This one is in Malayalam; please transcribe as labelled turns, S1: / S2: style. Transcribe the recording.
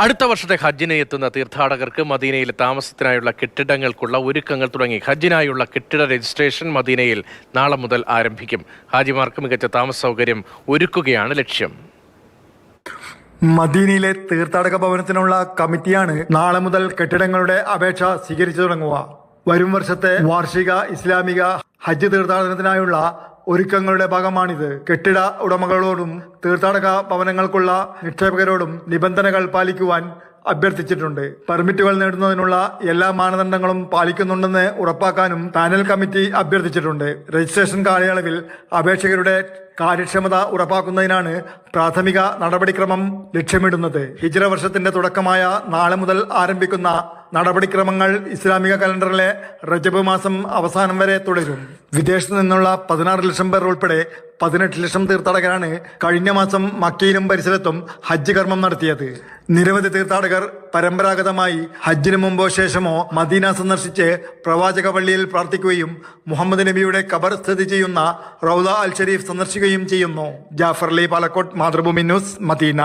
S1: അടുത്ത വർഷത്തെ ഹജ്ജിന് എത്തുന്ന തീർത്ഥാടകർക്ക് മദീനയിലെ താമസത്തിനായുള്ള കെട്ടിടങ്ങൾക്കുള്ള ഒരുക്കങ്ങൾ തുടങ്ങി. ഹജ്ജിനായുള്ള കെട്ടിട രജിസ്ട്രേഷൻ മദീനയിൽ നാളെ മുതൽ ആരംഭിക്കും. ഹാജിമാർക്ക് മികച്ച താമസ സൗകര്യം ഒരുക്കുകയാണ് ലക്ഷ്യം.
S2: മദീനയിലെ തീർത്ഥാടക ഭവനത്തിനുള്ള കമ്മിറ്റിയാണ് നാളെ മുതൽ കെട്ടിടങ്ങളുടെ അപേക്ഷ സ്വീകരിച്ചു തുടങ്ങുക. വരും വർഷത്തെ വാർഷിക ഇസ്ലാമിക ഹജ്ജ് തീർത്ഥാടനത്തിനായുള്ള ഒരുക്കങ്ങളുടെ ഭാഗമാണിത്. കെട്ടിട ഉടമകളോടും തീർത്ഥാടക ഭവനങ്ങൾക്കുള്ള നിക്ഷേപകരോടും നിബന്ധനകൾ പാലിക്കുവാൻ അഭ്യർത്ഥിച്ചിട്ടുണ്ട്. പെർമിറ്റുകൾ നേടുന്നതിനുള്ള എല്ലാ മാനദണ്ഡങ്ങളും പാലിക്കുന്നുണ്ടെന്ന് ഉറപ്പാക്കാനും പാനൽ കമ്മിറ്റി അഭ്യർത്ഥിച്ചിട്ടുണ്ട്. രജിസ്ട്രേഷൻ കാലയളവിൽ അപേക്ഷകരുടെ കാര്യക്ഷമത ഉറപ്പാക്കുന്നതിനാണ് പ്രാഥമിക നടപടിക്രമം ലക്ഷ്യമിടുന്നത്. ഹിജ്റ വർഷത്തിന്റെ തുടക്കമായ നാളെ മുതൽ ആരംഭിക്കുന്ന നടപടിക്രമങ്ങൾ ഇസ്ലാമിക കലണ്ടറിലെ റജബ് മാസം അവസാനം വരെ തുടരും. വിദേശത്തു നിന്നുള്ള 16 ലക്ഷം പേർ ഉൾപ്പെടെ 18 ലക്ഷം തീർത്ഥാടകരാണ് കഴിഞ്ഞ മാസം മക്കയിലും പരിസരത്തും ഹജ്ജ് കർമ്മം നടത്തിയത്. നിരവധി തീർത്ഥാടകർ പരമ്പരാഗതമായി ഹജ്ജിന് മുമ്പോ ശേഷമോ മദീന സന്ദർശിച്ച് പ്രവാചക പള്ളിയിൽ പ്രാർത്ഥിക്കുകയും മുഹമ്മദ് നബിയുടെ ഖബർ സ്ഥിതി ചെയ്യുന്ന റൗദ അൽ ഷരീഫ് സന്ദർശിക്കുകയും ചെയ്യുന്നു. Jafar Ali, Palakkode, Mathrubhumi news, Medina.